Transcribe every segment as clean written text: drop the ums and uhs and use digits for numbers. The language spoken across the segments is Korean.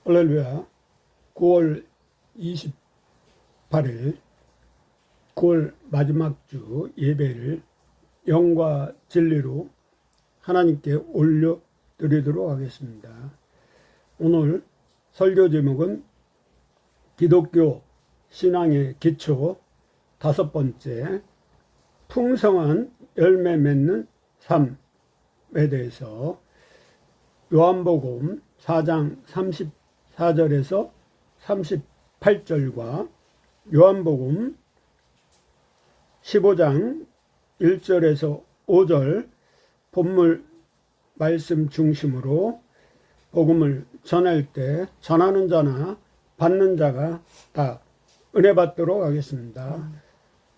할렐루야. 9월 28일 9월 마지막 주 예배를 영과 진리로 하나님께 올려드리도록 하겠습니다. 오늘 설교 제목은 기독교 신앙의 기초 5번째, 풍성한 열매 맺는 삶에 대해서 요한복음 4장 34절에서 38절과 요한복음 15장 1절에서 5절 본문 말씀 중심으로 복음을 전할 때 전하는 자나 받는 자가 다 은혜 받도록 하겠습니다.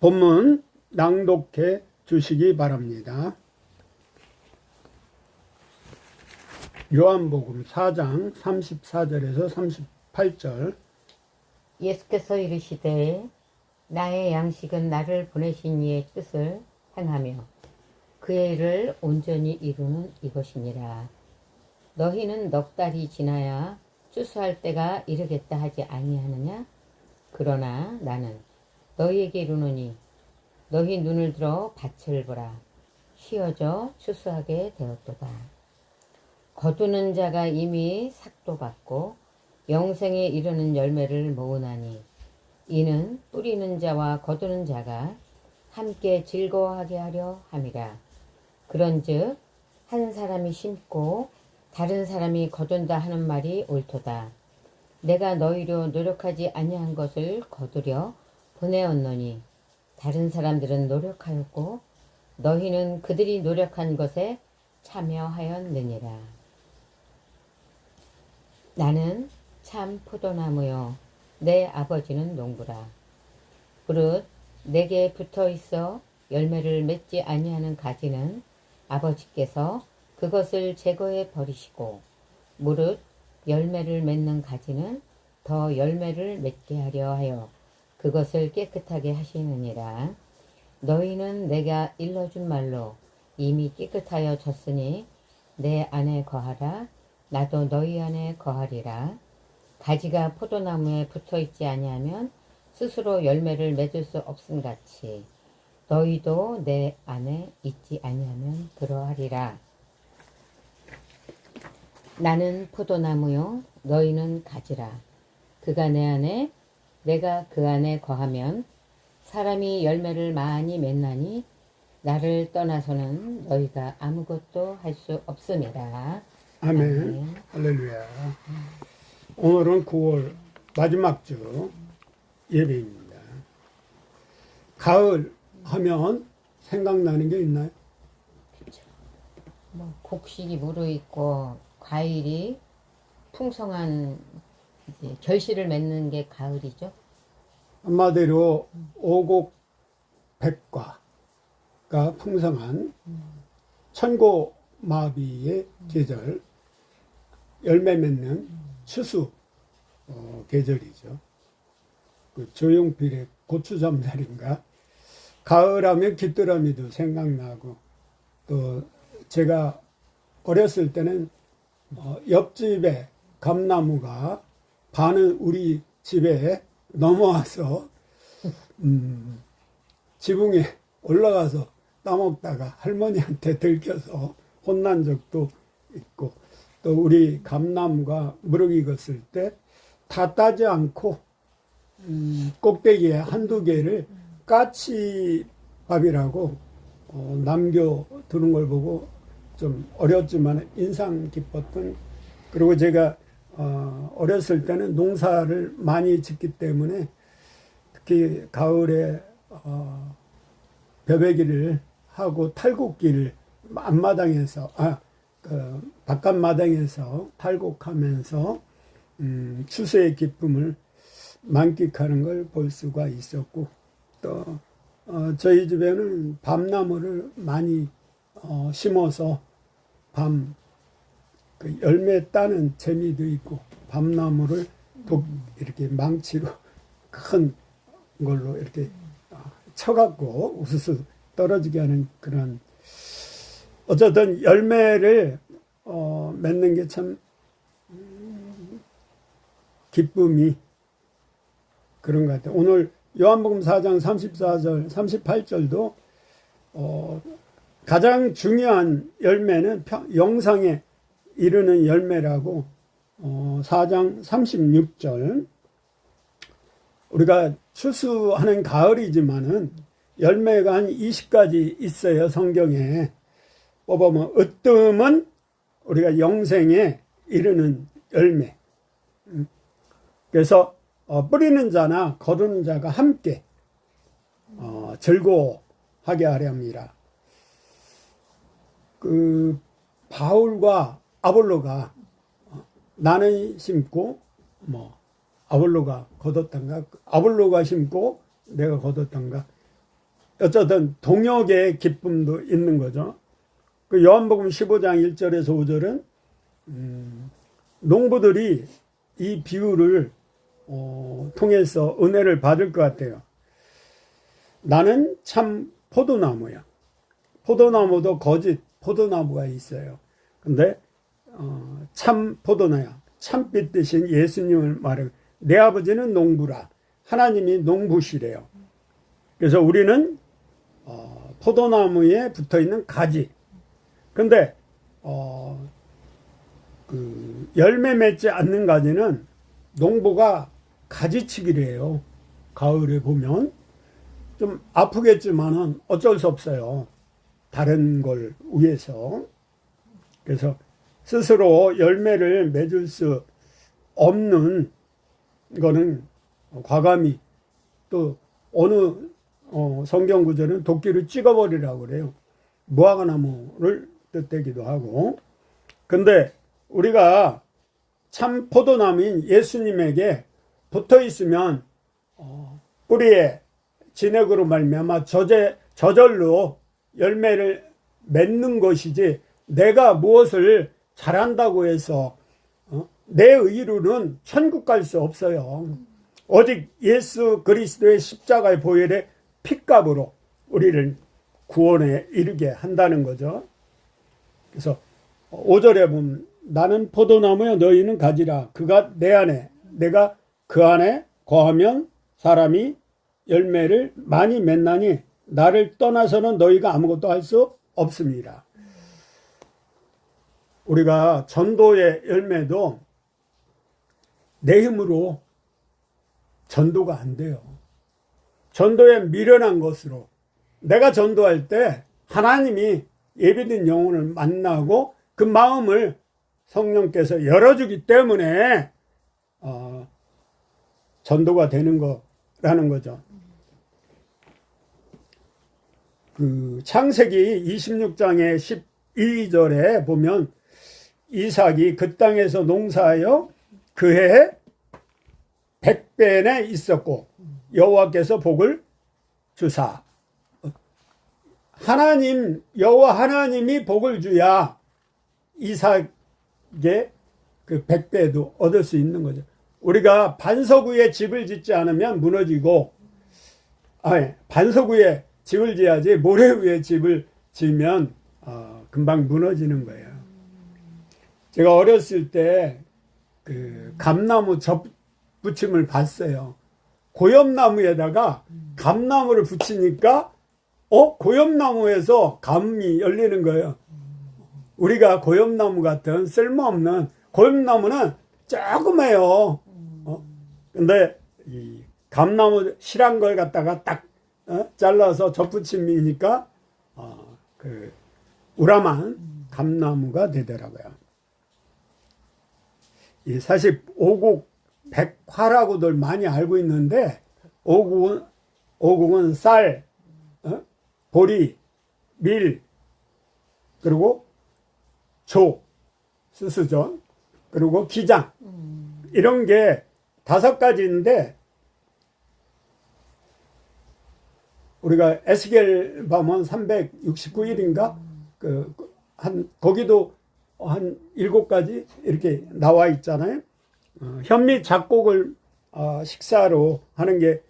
본문 낭독해 주시기 바랍니다. 요한복음 4장 34절에서 38절. 예수께서 이르시되 나의 양식은 나를 보내신 이의 뜻을 행하며 그의 일을 온전히 이루는 이것이니라. 너희는 넉 달이 지나야 추수할 때가 이르겠다 하지 아니하느냐? 그러나 나는 너희에게 이르노니 너희 눈을 들어 밭을 보라. 휘어져 추수하게 되었도다. 거두는 자가 이미 삭도 받고 영생에 이르는 열매를 모으나니 이는 뿌리는 자와 거두는 자가 함께 즐거워하게 하려 함이라. 그런즉 한 사람이 심고 다른 사람이 거둔다 하는 말이 옳도다. 내가 너희로 노력하지 아니한 것을 거두려 보내었노니 다른 사람들은 노력하였고 너희는 그들이 노력한 것에 참여하였느니라. 나는 참 포도나무요 내 아버지는 농부라. 그릇 내게 붙어 있어 열매를 맺지 아니하는 가지는 아버지께서 그것을 제거해 버리시고 무릇 열매를 맺는 가지는 더 열매를 맺게 하려 하여 그것을 깨끗하게 하시느니라. 너희는 내가 일러준 말로 이미 깨끗하여 졌으니 내 안에 거하라. 나도 너희 안에 거하리라. 가지가 포도나무에 붙어있지 아니하면 스스로 열매를 맺을 수 없음같이 너희도 내 안에 있지 아니하면 그러하리라. 나는 포도나무요 너희는 가지라. 그가 내 안에 내가 그 안에 거하면 사람이 열매를 많이 맺나니 나를 떠나서는 너희가 아무것도 할 수 없음이라. 아멘. 아멘. 할렐루야. 오늘은 9월 마지막 주 예배입니다. 가을 하면 생각나는 게 있나요? 뭐 곡식이 무르익고 과일이 풍성한 이제 결실을 맺는 게 가을이죠. 한마디로 오곡백과가 풍성한 천고마비의 계절, 열매 맺는 추수 계절이죠. 그 조용필의 고추잠자리인가? 가을하면 귀뚜라미도 생각나고, 또 제가 어렸을 때는 옆집에 감나무가 반은 우리 집에 넘어와서 지붕에 올라가서 따먹다가 할머니한테 들켜서 혼난 적도 있고, 또 우리 감나무가 무르익었을 때 다 따지 않고 꼭대기에 한두 개를 까치밥이라고 남겨두는 걸 보고 좀 어렸지만 인상 깊었던. 그리고 제가 어렸을 때는 농사를 많이 짓기 때문에 특히 가을에 벼베기를 하고 탈곡기를 앞마당에서 바깥마당에서 탈곡하면서 추수의 기쁨을 만끽하는 걸 볼 수가 있었고, 또 저희 집에는 밤나무를 많이 심어서 그 열매 따는 재미도 있고, 밤나무를 이렇게 망치로 큰 걸로 이렇게 쳐갖고 우수수 떨어지게 하는 그런, 어쨌든 열매를 맺는 게 참 기쁨이 그런 것 같아요. 오늘 요한복음 4장 34절, 38절도 가장 중요한 열매는 영상에 이르는 열매라고 4장 36절 우리가 추수하는 가을이지만은 열매가 한 20가지 있어요. 성경에 뽑아보면 으뜸은 우리가 영생에 이르는 열매. 그래서 뿌리는 자나 거두는 자가 함께 즐거워하게 하려 합니다. 그 바울과 아볼로가 나는 심고 아볼로가 거뒀던가 아볼로가 심고 내가 거뒀던가 어쨌든 동역의 기쁨도 있는 거죠. 그 요한복음 15장 1절에서 5절은 농부들이 이 비유를 통해서 은혜를 받을 것 같아요. 나는 참 포도나무야. 포도나무도 거짓 포도나무가 있어요. 근데 참 포도나야. 참빛 대신 예수님을 말해. 내 아버지는 농부라. 하나님이 농부시래요. 그래서 우리는 포도나무에 붙어있는 가지. 근데 그 열매 맺지 않는 가지는 농부가 가지치기를 해요. 가을에 보면 좀 아프겠지만은 어쩔 수 없어요. 다른 걸 위해서. 그래서 스스로 열매를 맺을 수 없는 거는 과감히 또 어느 성경 구절은 도끼를 찍어버리라고 그래요. 무화과나무를 뜻되기도 하고. 근데 우리가 참 포도나무인 예수님에게 붙어 있으면 뿌리에 진액으로 말미암아 저절로 열매를 맺는 것이지 내가 무엇을 잘한다고 해서 내 의로는 천국 갈 수 없어요. 오직 예수 그리스도의 십자가의 보혈의 핏값으로 우리를 구원에 이르게 한다는 거죠. 그래서 5절에 보면 나는 포도나무여 너희는 가지라. 그가 내 안에 내가 그 안에 거하면 사람이 열매를 많이 맺나니 나를 떠나서는 너희가 아무것도 할 수 없습니다. 우리가 전도의 열매도 내 힘으로 전도가 안 돼요. 전도에 미련한 것으로 내가 전도할 때 하나님이 예비된 영혼을 만나고 그 마음을 성령께서 열어주기 때문에 전도가 되는 거라는 거죠. 그 창세기 26장의 12절에 보면 이삭이 그 땅에서 농사하여 그해 100배에 있었고 여호와께서 복을 주사. 하나님 여호와 하나님이 복을 주야 이삭의 그 100배도 얻을 수 있는 거죠. 우리가 반석 위에 집을 짓지 않으면 무너지고, 반석 위에 집을 지어야지 모래 위에 집을 지으면 금방 무너지는 거예요. 제가 어렸을 때 그 감나무 접붙임을 봤어요. 고엽나무에다가 감나무를 붙이니까 고엽나무에서 감이 열리는 거예요. 우리가 고엽나무 같은 쓸모없는 고엽나무는 조그매요. 근데 이 감나무 실한 걸 갖다가 딱 잘라서 접붙임이니까 그 우람한 감나무가 되더라고요. 사실 오곡 백화라고들 많이 알고 있는데 오곡은 쌀, 보리, 밀, 그리고 조, 수수전, 그리고 기장 이런 게 5가지인데 우리가 에스겔 보면 369일인가 거기도 한 7가지 이렇게 나와 있잖아요. 현미 잡곡을 식사로 하는 게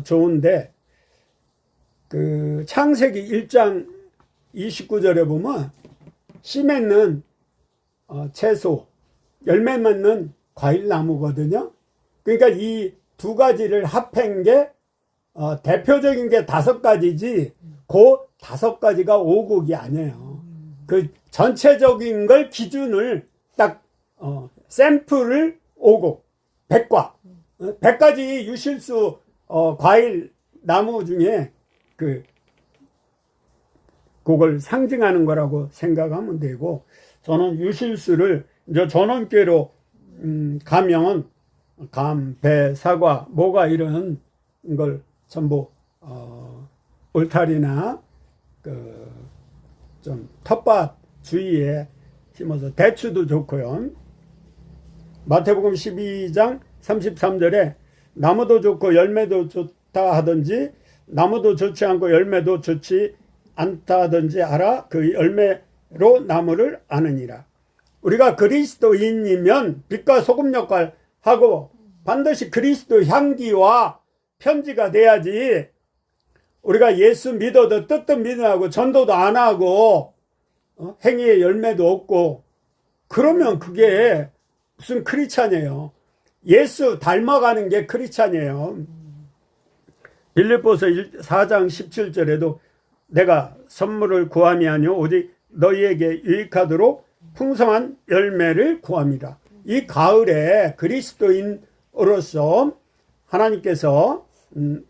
좋은데 그 창세기 1장 29절에 보면 씨 맺는 채소, 열매 맺는 과일 나무거든요. 그러니까 이 두 가지를 합한 게 대표적인 게 5가지지 그 5가지가 5곡이 아니에요. 그 전체적인 걸 기준을 딱 샘플을 5곡 100과 100가지 유실수 과일 나무 중에 그걸 상징하는 거라고 생각하면 되고, 저는 유실수를 이제 전원계로 가면 감, 배, 사과, 모가 이런 걸 전부 울타리나 좀 텃밭 주위에 심어서 대추도 좋고요. 마태복음 12장 33절에 나무도 좋고 열매도 좋다 하든지 나무도 좋지 않고 열매도 좋지 않다 하든지 알아 그 열매로 나무를 아느니라. 우리가 그리스도인이면 빛과 소금 역할 하고 반드시 그리스도 향기와 편지가 돼야지. 우리가 예수 믿어도 뜻도 믿어하고 전도도 안 하고 행위의 열매도 없고 그러면 그게 무슨 크리스찬이에요. 예수 닮아가는 게 크리스찬이에요. 빌립보서 4장 17절에도 내가 선물을 구함이 아니오 오직 너희에게 유익하도록 풍성한 열매를 구함이라. 이 가을에 그리스도인으로서 하나님께서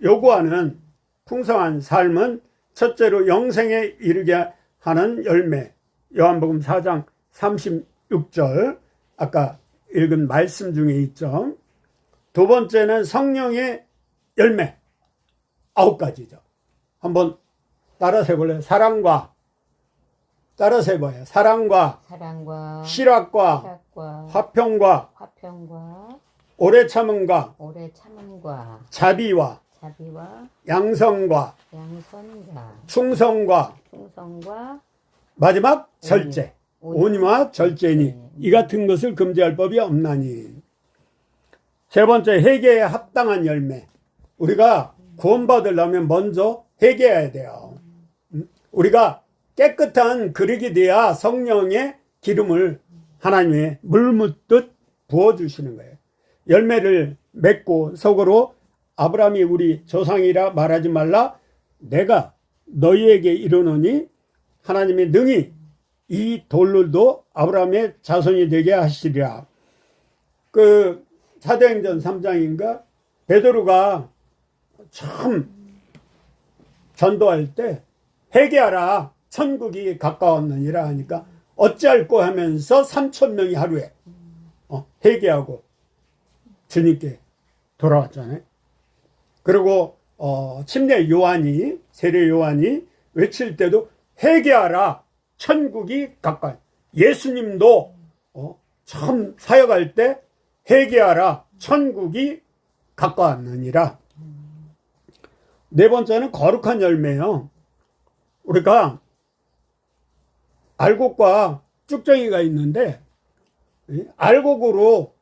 요구하는 풍성한 삶은 첫째로 영생에 이르게 하는 열매. 요한복음 4장 36절 아까 읽은 말씀 중에 있죠. 두 번째는 성령의 열매 9가지죠. 한번 따라서 해볼래요? 사랑과 따라서 해봐요. 사랑과 실학과 화평과 오래 참음과 자비와 양성과 충성과 마지막 절제. 온유와 절제니 이 같은 것을 금지할 법이 없나니. 세 번째 회개에 합당한 열매. 우리가 구원받으려면 먼저 회개해야 돼요. 우리가 깨끗한 그릇이 돼야 성령의 기름을 하나님의 물 묻듯 부어주시는 거예요. 열매를 맺고 속으로 아브라함이 우리 조상이라 말하지 말라. 내가 너희에게 이르노니 하나님이 능히 이 돌들도 아브라함의 자손이 되게 하시리라. 사도행전 3장인가 베드로가 참 전도할 때 회개하라 천국이 가까웠느니라 하니까 어찌할꼬 하면서 3,000명이 하루에 회개하고 주님께 돌아왔잖아요. 그리고 침례 요한이 세례 요한이 외칠 때도 회개하라 천국이 가까이. 예수님도 처음 사역할 때 회개하라 천국이 가까웠느니라. 네 번째는 거룩한 열매요. 우리가 알곡과 쭉정이가 있는데 알곡으로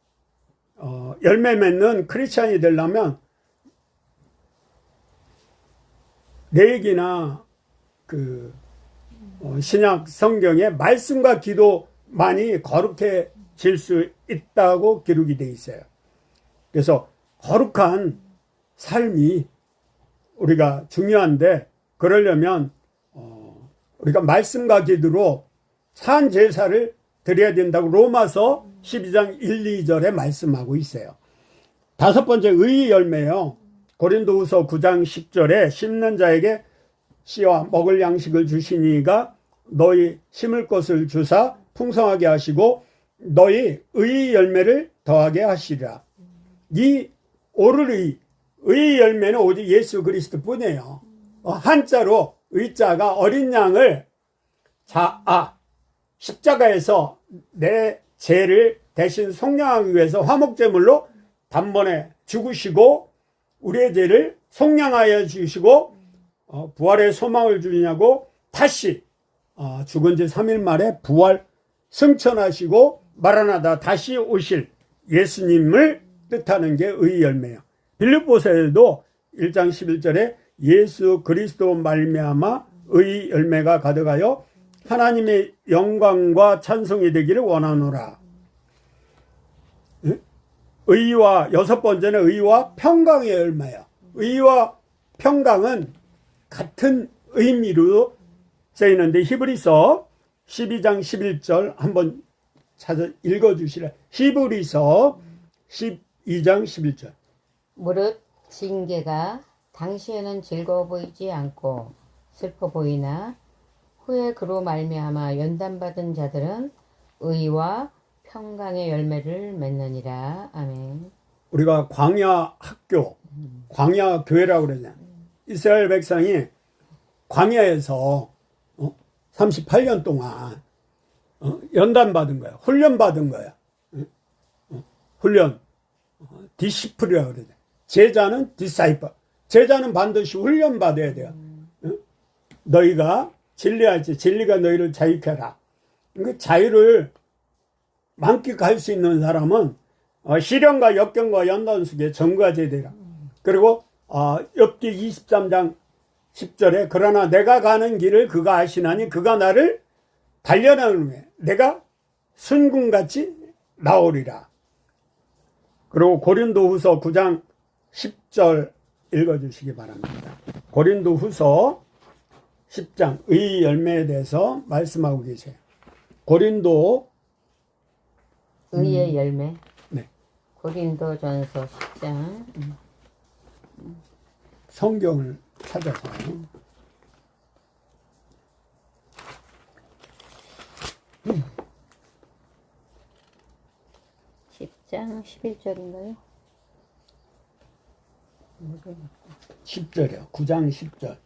열매 맺는 크리스찬이 되려면 레위기나 신약 성경에 말씀과 기도만이 거룩해질 수 있다고 기록이 되어 있어요. 그래서 거룩한 삶이 우리가 중요한데 그러려면 우리가 말씀과 기도로 산 제사를 드려야 된다고 로마서 12장 1, 2절에 말씀하고 있어요. 다섯 번째 의의 열매요. 고린도후서 9장 10절에 심는 자에게 씨와 먹을 양식을 주시니가 너희 심을 것을 주사 풍성하게 하시고 너희 의의 열매를 더하게 하시리라. 이 오를 의의 열매는 오직 예수 그리스도 뿐이에요. 한자로 의자가 어린 양을 십자가에서 내 죄를 대신 속량하기 위해서 화목제물로 단번에 죽으시고 우리의 죄를 속량하여 주시고 부활의 소망을 주냐고 다시 죽은 지 3일 만에 부활 승천하시고 마라나다 다시 오실 예수님을 뜻하는 게 의의 열매예요. 빌립보서에도 1장 11절에 예수 그리스도 말미암아 의의 열매가 가득하여 하나님의 영광과 찬송이 되기를 원하노라. 의와 여섯 번째는 의와 평강의 열매야. 의와 평강은 같은 의미로 쓰이는데 히브리서 12장 11절 한번 찾아 읽어주시라. 히브리서 12장 11절. 무릇 징계가 당시에는 즐거워 보이지 않고 슬퍼 보이나 후에 그로 말미암아 연단받은 자들은 의와 평강의 열매를 맺느니라. 아멘. 우리가 광야 학교, 광야 교회라고 그러잖아. 이스라엘 백성이 광야에서 38년 동안 연단받은 거야. 훈련받은 거야. 훈련. 디시플이라고 그러죠. 제자는 디사이퍼. 제자는 반드시 훈련받아야 돼요. 너희가 진리할지 진리가 너희를 자유케 하라. 그 자유를 만끽할 수 있는 사람은 시련과 역경과 연단 속에 점거하셔야 되라. 그리고 욥기 23장 10절에 그러나 내가 가는 길을 그가 아시나니 그가 나를 단련하는 후에 내가 순금같이 나오리라. 그리고 고린도후서 9장 10절 읽어주시기 바랍니다. 고린도후서 10장 의 열매에 대해서 말씀하고 계세요. 고린도 의의 열매. 네. 고린도전서 10장. 성경을 찾아서 10장 11절인가요? 10절이요. 9장 10절.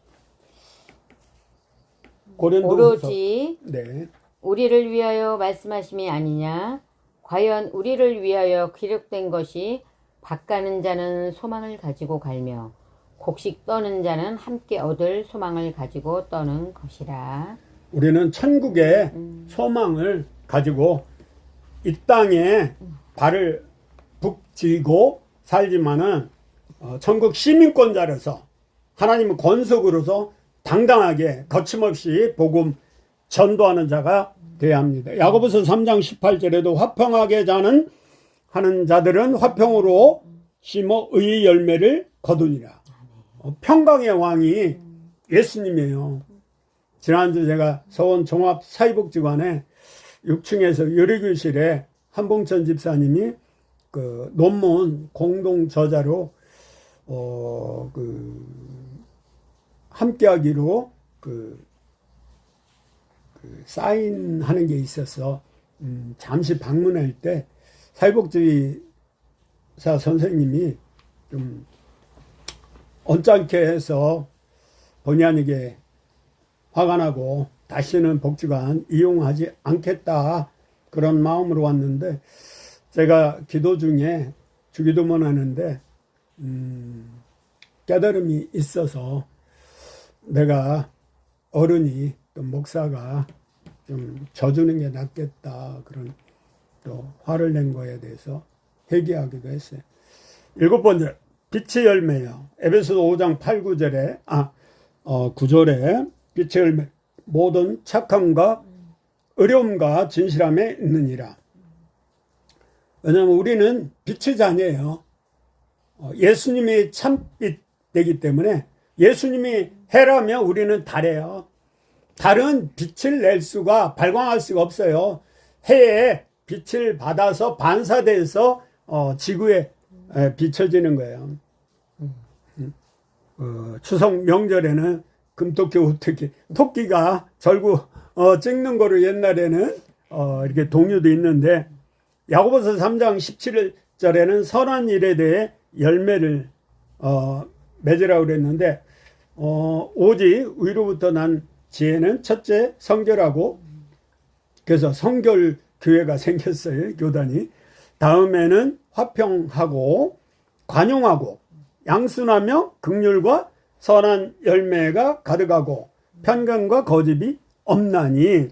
고린도후서 오로지 네. 우리를 위하여 말씀하심이 아니냐? 과연 우리를 위하여 기록된 것이 밭가는 자는 소망을 가지고 갈며 곡식 떠는 자는 함께 얻을 소망을 가지고 떠는 것이라. 우리는 천국의 소망을 가지고 이 땅에 발을 북지고 살지만은 천국 시민권자로서 하나님의 권속으로서 당당하게 거침없이 복음 전도하는 자가 되어야 합니다. 야고보서 3장 18절에도 화평하게 하는 자들은 화평으로 심어 의의 열매를 거두니라. 평강의 왕이 예수님이에요. 지난주 제가 서원 종합 사회복지관에 6층에서 요리교실에 한봉천 집사님이 그 논문 공동 저자로 함께하기로 사인하는 게 있어서 잠시 방문할 때 사회복지사 선생님이 좀 언짢게 해서 본의 아니게 화가 나고 다시는 복지관 이용하지 않겠다 그런 마음으로 왔는데 제가 기도 중에 주기도문 하는데 깨달음이 있어서 내가 어른이 또 목사가 좀 져주는 게 낫겠다 그런 또 화를 낸 거에 대해서 회개하기도 했어요. 7번째 빛의 열매요. 에베소서 5장 8, 9절에 9절에 빛의 열매 모든 착함과 의로움과 진실함에 있느니라. 왜냐하면 우리는 빛의 자녀예요. 예수님이 참빛 되기 때문에 예수님이 해라면 우리는 달이에요. 달은 빛을 낼 수가 발광할 수가 없어요. 해에 빛을 받아서 반사돼서 지구에 비춰지는 거예요. 추석 명절에는 금토끼 우토끼 토끼가 절구 찍는 거로 옛날에는 이렇게 동요도 있는데 야고보서 3장 17절에는 선한 일에 대해 열매를 맺으라고 그랬는데 오직 위로부터 난 지혜는 첫째 성결하고 그래서 성결 교회가 생겼어요. 교단이. 다음에는 화평하고 관용하고 양순하며 긍휼과 선한 열매가 가득하고 편견과 거짓이 없나니.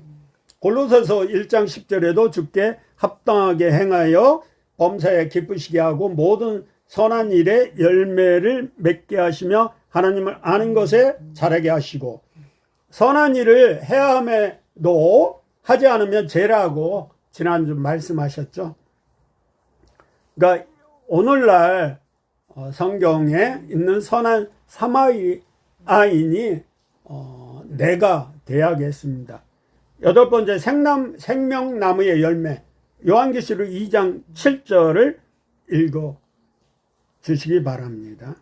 골로새서 1장 10절에도 주께 합당하게 행하여 범사에 기쁘시게 하고 모든 선한 일에 열매를 맺게 하시며 하나님을 아는 것에 자라게 하시고 선한 일을 해야 함에도 하지 않으면 죄라고 지난주 말씀하셨죠. 그러니까 오늘날 성경에 있는 선한 사마리아인이 내가 돼야겠습니다. 여덟 번째, 생명나무의 열매. 요한계시록 2장 7절을 읽어 주시기 바랍니다.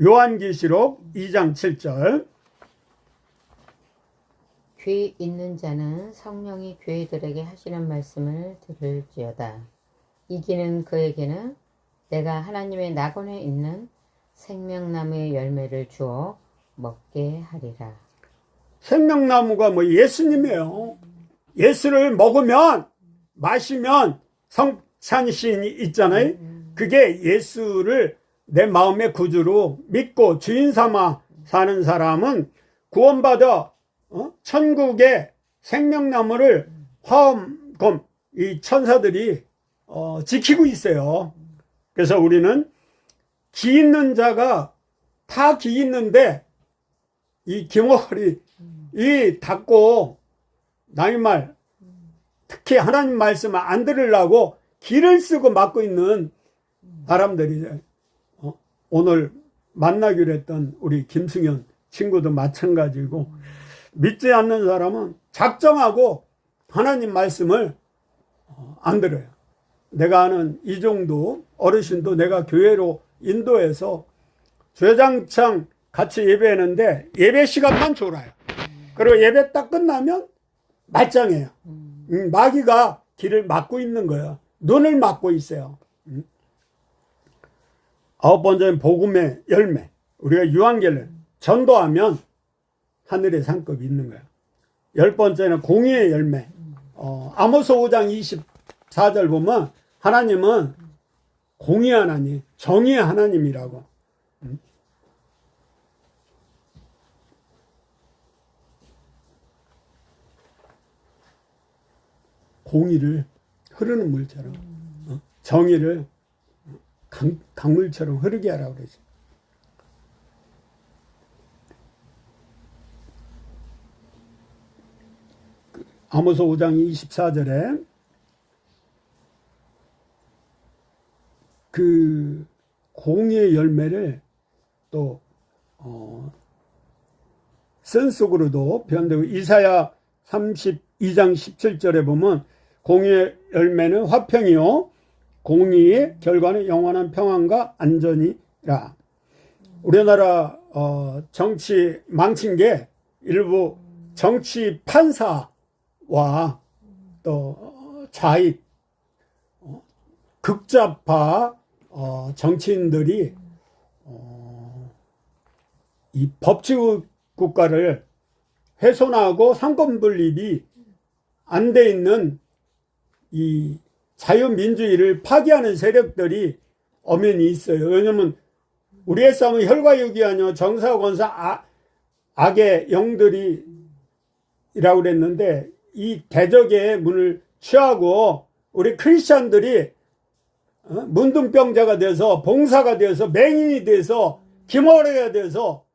요한계시록 2장 7절. 귀 있는 자는 성령이 교회들에게 하시는 말씀을 들을지어다. 이기는 그에게는 내가 하나님의 낙원에 있는 생명나무의 열매를 주어 먹게 하리라. 생명나무가 뭐 예수님이에요. 예수를 먹으면 마시면 성찬신이 있잖아요. 그게 예수를 내 마음의 구주로 믿고 주인 삼아 사는 사람은 구원받아 천국의 생명나무를 화엄금 이 천사들이 지키고 있어요. 그래서 우리는 기 있는 자가 다 기 있는데 이 기머리 이 닫고 남의 말 특히 하나님 말씀을 안 들으려고 기를 쓰고 막고 있는 사람들이 오늘 만나기로 했던 우리 김승현 친구도 마찬가지고 믿지 않는 사람은 작정하고 하나님 말씀을 안 들어요. 내가 아는 이정도 어르신도 내가 교회로 인도해서 주야장창 같이 예배하는데 예배 시간만 졸아요. 그리고 예배 딱 끝나면 말짱해요. 마귀가 길을 막고 있는 거예요. 눈을 막고 있어요. 아홉 번째는 복음의 열매. 우리가 유한계를 전도하면 하늘의 상급이 있는 거예요. 열 번째는 공의의 열매. 아모스 5장 24절 보면 하나님은 공의 하나님, 정의의 하나님이라고. 공의를 흐르는 물처럼 정의를 강물처럼 흐르게 하라고 그러죠. 아모스 5장 24절에 그 공의의 열매를 또 쓴 속으로도 표현되고 이사야 32장 17절에 보면 공의의 열매는 화평이요 공의의 결과는 영원한 평안과 안전이라. 우리나라 정치 망친 게 일부 정치 판사와 또 좌익 극좌파 정치인들이 이 법치국 국가를 훼손하고 상권 분립이 안 돼 있는 이 자유민주주의를 파괴하는 세력들이 엄연히 있어요. 왜냐하면 우리의 싸움은 혈과 육이 아니요 정사 권사 악의 영들이라고 그랬는데 이 대적의 문을 취하고 우리 크리스찬들이 문둥병자가 돼서 봉사가 돼서 맹인이 돼서 기머리가 돼서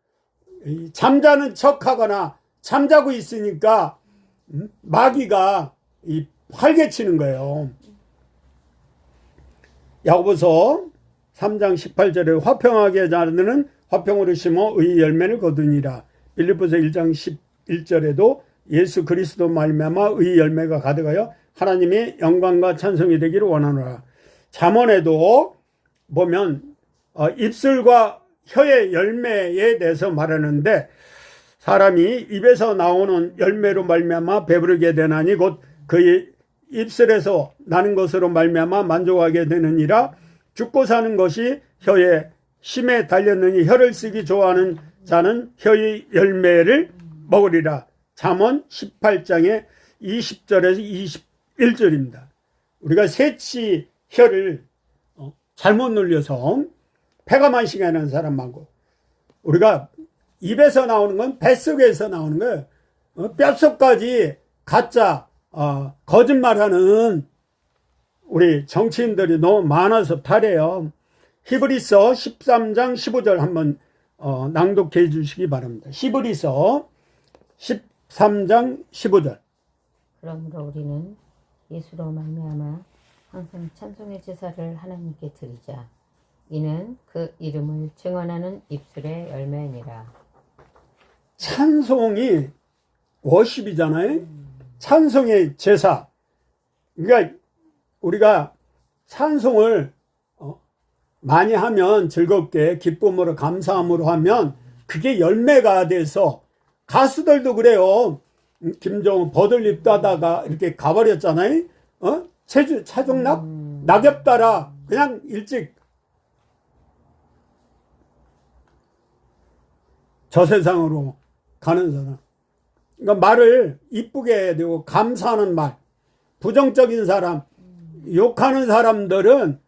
잠자는 척하거나 잠자고 있으니까 마귀가 활개치는 거예요. 야고보서 3장 18절에 화평하게 자르는 화평으로 심어 의의 열매를 거두니라. 빌립보서 1장 11절에도 예수 그리스도 말미암아 의의 열매가 가득하여 하나님의 영광과 찬송이 되기를 원하노라. 잠언에도 보면 입술과 혀의 열매에 대해서 말하는데 사람이 입에서 나오는 열매로 말미암아 배부르게 되나니 곧 그의 입술에서 나는 것으로 말미암아 만족하게 되느니라. 죽고 사는 것이 혀에 심에 달렸느니 혀를 쓰기 좋아하는 자는 혀의 열매를 먹으리라. 잠언 18장의 20절에서 21절입니다. 우리가 새치 혀를 잘못 눌려서 폐가 만식하는 사람 많고 우리가 입에서 나오는 건 뱃속에서 나오는 거예요. 뼛속까지 가짜 거짓말하는 우리 정치인들이 너무 많아서 탈해요. 히브리서 13장 15절 한번 낭독해 주시기 바랍니다. 히브리서 13장 15절. 그러므로 우리는 예수로 말미암아 항상 찬송의 제사를 하나님께 드리자. 이는 그 이름을 증언하는 입술의 열매니라. 찬송이 워십이잖아요. 찬송의 제사. 그러니까 우리가 찬송을 많이 하면, 즐겁게 기쁨으로 감사함으로 하면 그게 열매가 돼서, 가수들도 그래요. 김종은 버들잎 따다가 이렇게 가버렸잖아요. 차중락 낙엽 따라 그냥 일찍 저 세상으로 가는 사람. 그러니까 말을 이쁘게 해야 되고, 감사하는 말. 부정적인 사람, 욕하는 사람들은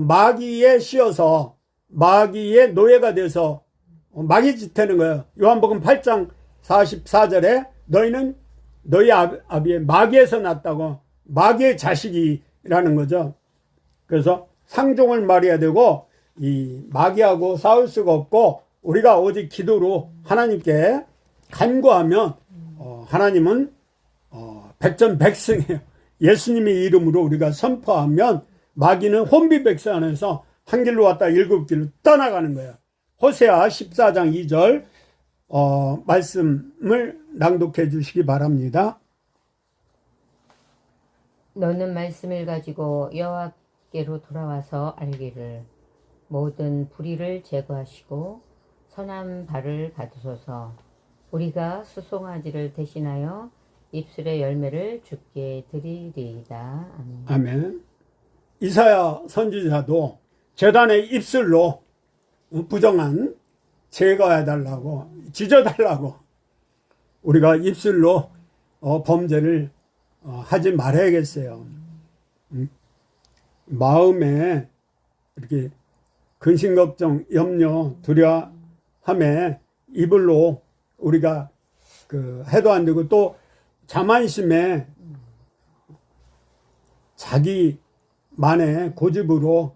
마귀에 씌어서 마귀의 노예가 돼서 마귀 짓하는 거예요. 요한복음 8장 44절에 너희는 너희 아비의 마귀에서 났다고, 마귀의 자식이라는 거죠. 그래서 상종을 말해야 되고, 이 마귀하고 싸울 수가 없고, 우리가 오직 기도로 하나님께 간구하면 하나님은 백전백승이에요. 예수님의 이름으로 우리가 선포하면 마귀는 혼비백산 안에서 한 길로 왔다 일곱 길로 떠나가는 거예요. 호세아 14장 2절 말씀을 낭독해 주시기 바랍니다. 너는 말씀을 가지고 여호와께로 돌아와서 알기를 모든 불의를 제거하시고 선한 발을 받으소서. 우리가 수송아지를 대신하여 입술의 열매를 주께 드리리이다. 아멘. 아멘. 이사야 선지자도 제단의 입술로 부정한 제거해달라고, 찢어달라고, 우리가 입술로 범죄를 하지 말아야겠어요. 마음에 이렇게 근심, 걱정, 염려, 두려움에 입을로 우리가 해도 안 되고, 또 자만심에 자기만의 고집으로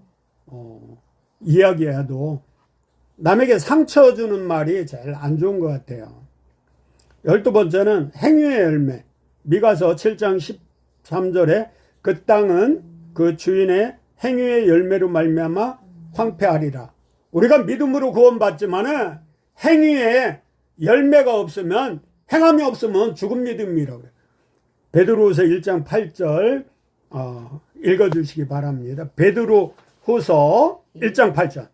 이야기해도 남에게 상처 주는 말이 제일 안 좋은 것 같아요. 12번째는 행위의 열매. 미가서 7장 13절에 그 땅은 그 주인의 행위의 열매로 말미암아 황폐하리라. 우리가 믿음으로 구원받지만은 행위에 열매가 없으면, 행함이 없으면 죽은 믿음이라고 그래요. 베드로후서 1장 8절 읽어주시기 바랍니다. 베드로후서 1장 8절.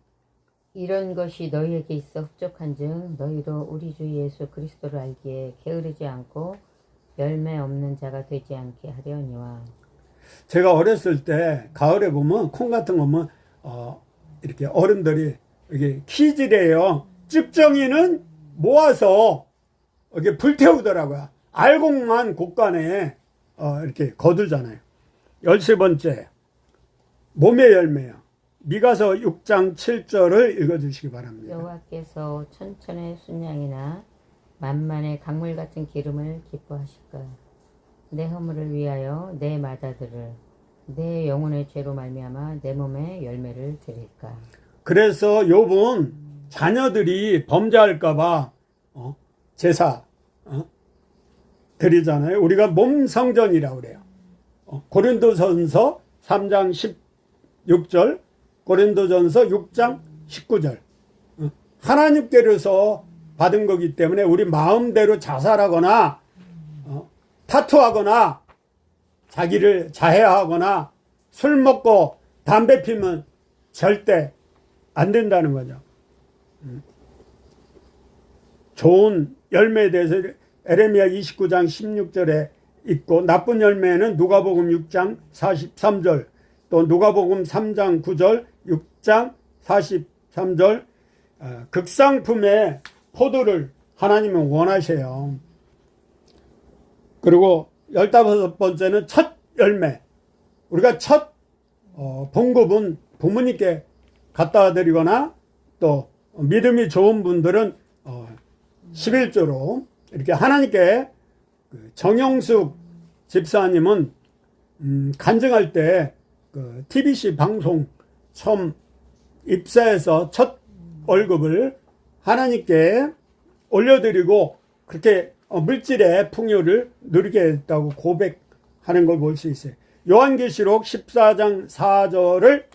이런 것이 너희에게 있어 흡족한즉 너희도 우리 주 예수 그리스도를 알기에 게으르지 않고 열매 없는 자가 되지 않게 하려니와. 제가 어렸을 때 가을에 보면 콩 같은 거 보면 이렇게 어른들이 이렇게 키질해요. 쭉정이는 모아서 이렇게 불태우더라고요. 알곡만 곳간에 이렇게 거두잖아요. 13번째, 몸의 열매요. 미가서 6장 7절을 읽어주시기 바랍니다. 여호와께서 천천의 순양이나 만만의 강물 같은 기름을 기뻐하실까. 내 허물을 위하여 내 마다들을 내 영혼의 죄로 말미암아 내 몸에 열매를 드릴까. 그래서 욥은 자녀들이 범죄할까봐 제사 드리잖아요. 우리가 몸 성전이라고 그래요. 고린도전서 3장 16절, 고린도전서 6장 19절. 하나님께로서 받은 거기 때문에 우리 마음대로 자살하거나 타투하거나 자기를 자해하거나 술 먹고 담배 피면 절대 안 된다는 거죠. 좋은 열매에 대해서 에레미야 29장 16절에 있고, 나쁜 열매는 누가복음 6장 43절, 또 누가복음 3장 9절, 6장 43절. 극상품의 포도를 하나님은 원하셔요. 그리고 15번째는 첫 열매. 우리가 첫 봉급은 부모님께 갖다 드리거나, 또 믿음이 좋은 분들은 11조로 이렇게 하나님께. 정영숙 집사님은 간증할 때 TBC 방송 처음 입사해서 첫 월급을 하나님께 올려드리고 그렇게 물질의 풍요를 누리게 했다고 고백하는 걸 볼 수 있어요. 요한계시록 14장 4절을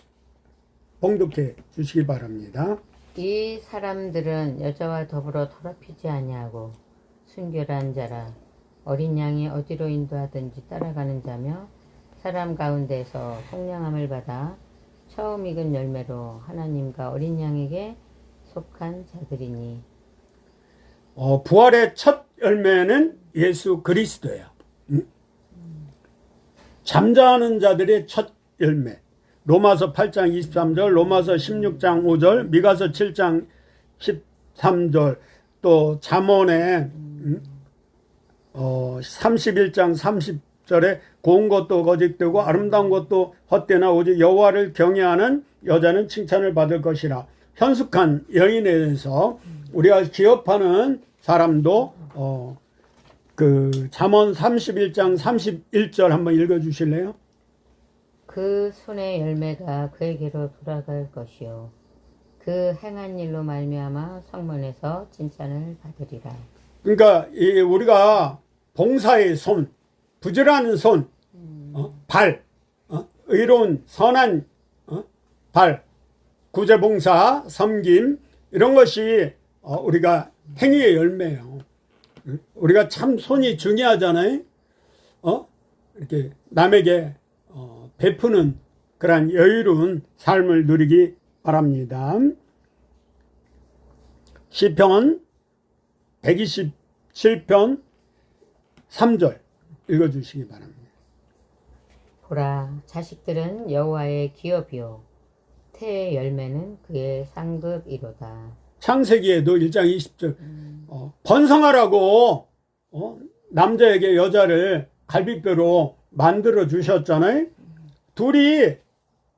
봉독해 주시기 바랍니다. 이 사람들은 여자와 더불어 더럽히지 아니하고 순결한 자라. 어린 양이 어디로 인도하든지 따라가는 자며 사람 가운데서 속량함을 받아 처음 익은 열매로 하나님과 어린 양에게 속한 자들이니. 부활의 첫 열매는 예수 그리스도예요. 잠자는 자들의 첫 열매. 로마서 8장 23절, 로마서 16장 5절, 미가서 7장 13절, 또 잠언에 31장 30절에 고운 것도 거짓되고 아름다운 것도 헛되나 오직 여호와를 경외하는 여자는 칭찬을 받을 것이라. 현숙한 여인에 대해서 우리가 기업하는 사람도 그 잠언 31장 31절 한번 읽어 주실래요? 그 손의 열매가 그에게로 돌아갈 것이요 그 행한 일로 말미암아 성문에서 칭찬을 받으리라. 그러니까 우리가 봉사의 손, 부지런한 손, 발, 의로운 선한 발, 구제봉사, 섬김 이런 것이 우리가 행위의 열매예요. 우리가 참 손이 중요하잖아요. 이렇게 남에게 베푸는 그러한 여유로운 삶을 누리기 바랍니다. 시편 127편 3절 읽어주시기 바랍니다. 보라, 자식들은 여호와의 기업이요 태의 열매는 그의 상급이로다. 창세기에도 1장 20절 번성하라고 남자에게 여자를 갈비뼈로 만들어 주셨잖아요. 둘이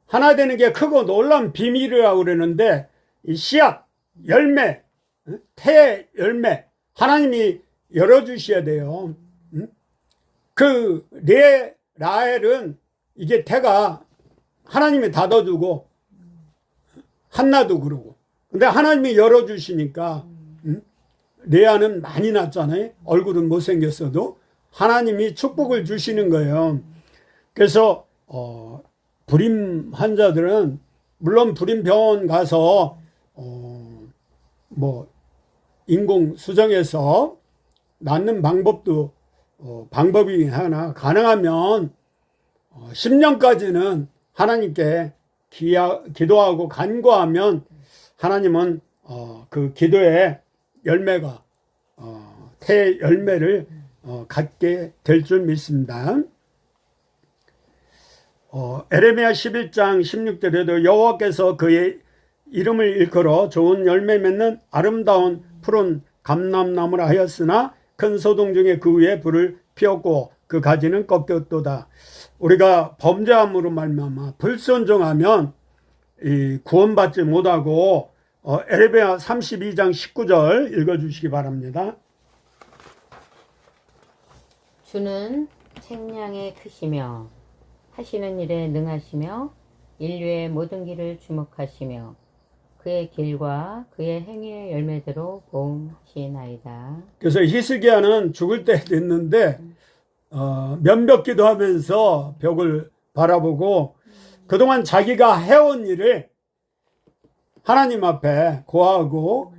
하나 되는 게 크고 놀라운 비밀이라고 그러는데 이 씨앗, 열매, 태 열매 하나님이 열어주셔야 돼요. 그 라헬은 이게 태가 하나님이 닫아두고 한나도 그러고 근데 하나님이 열어주시니까 레아는 많이 낳잖아요. 얼굴은 못생겼어도 하나님이 축복을 주시는 거예요. 그래서 불임 환자들은 물론 불임 병원 가서 뭐 인공 수정해서 낳는 방법도 방법이 하나 가능하면 10년까지는 하나님께 기도하고 간구하면 하나님은 그 기도의 열매가 태 열매를 갖게 될 줄 믿습니다. 에레미야 11장 16절에도 여호와께서 그의 이름을 일컬어 좋은 열매 맺는 아름다운 푸른 감람나무라 하였으나 큰 소동 중에 그 위에 불을 피웠고 그 가지는 꺾였도다. 우리가 범죄함으로 말미암아 불순종하면 구원받지 못하고 에레미야 32장 19절 읽어주시기 바랍니다. 주는 책량에 크시며 하시는 일에 능하시며 인류의 모든 길을 주목하시며 그의 길과 그의 행위의 열매대로 보응하시나이다. 그래서 히스기야는 죽을 때 됐는데 면벽 기도하면서 벽을 바라보고 그동안 자기가 해온 일을 하나님 앞에 고하고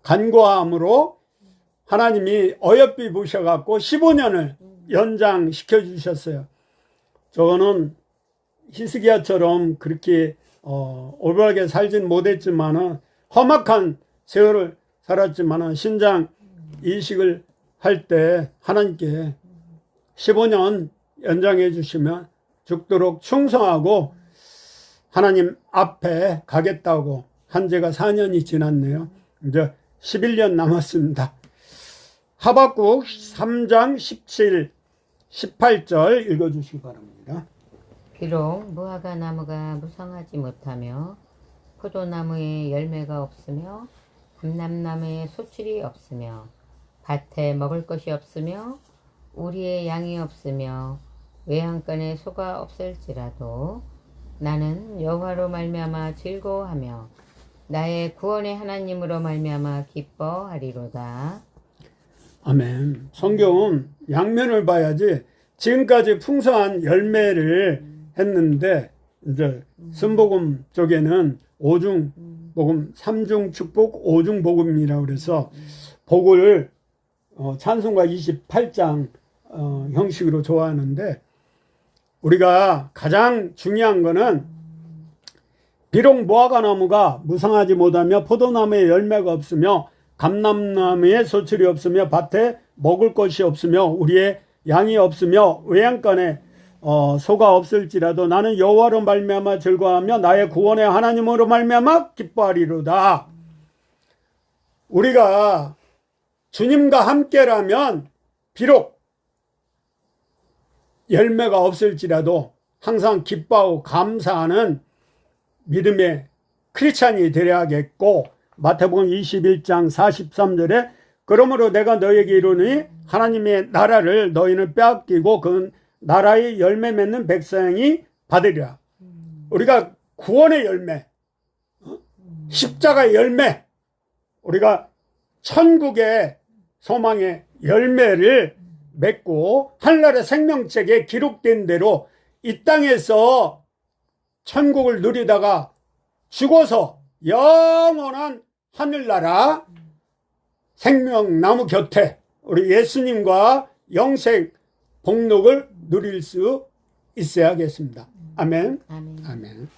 간구함으로 하나님이 어여삐 보셔갖고 15년을 연장시켜 주셨어요. 저거는 히스기야처럼 그렇게 올바르게 살진 못했지만은 험악한 세월을 살았지만은 신장 이식을 할 때 하나님께 15년 연장해 주시면 죽도록 충성하고 하나님 앞에 가겠다고 한 지가 4년이 지났네요. 이제 11년 남았습니다. 하박국 3장 17, 18절 읽어주시기 바랍니다. 비록 무화과 나무가 무성하지 못하며 포도나무에 열매가 없으며 감람나무에 소출이 없으며 밭에 먹을 것이 없으며 우리의 양이 없으며 외양간에 소가 없을지라도 나는 여호와로 말미암아 즐거워하며 나의 구원의 하나님으로 말미암아 기뻐하리로다. 아멘. 성경은 양면을 봐야지 지금까지 풍성한 열매를 했는데 이제 순복음 쪽에는 오중 복음, 삼중 축복, 오중 복음이라고 그래서 복을 찬송가 28장 형식으로 좋아하는데, 우리가 가장 중요한 거는 비록 무화과나무가 무성하지 못하며 포도나무에 열매가 없으며 감람나무에 소출이 없으며 밭에 먹을 것이 없으며 우리의 양이 없으며 외양간에 소가 없을지라도 나는 여호와로 말미암아 즐거워하며 나의 구원의 하나님으로 말미암아 기뻐하리로다. 우리가 주님과 함께라면 비록 열매가 없을지라도 항상 기뻐하고 감사하는 믿음의 크리스찬이 되어야겠고, 마태복음 21장 43절에 그러므로 내가 너에게 이르노니 하나님의 나라를 너희는 빼앗기고 그 나라의 열매 맺는 백성이 받으리라. 우리가 구원의 열매, 십자가의 열매, 우리가 천국의 소망의 열매를 맺고 하늘나라 생명책에 기록된 대로 이 땅에서 천국을 누리다가 죽어서 영원한 하늘나라 생명나무 곁에 우리 예수님과 영생 복록을 누릴 수 있어야겠습니다. 아멘. 아멘. 아멘.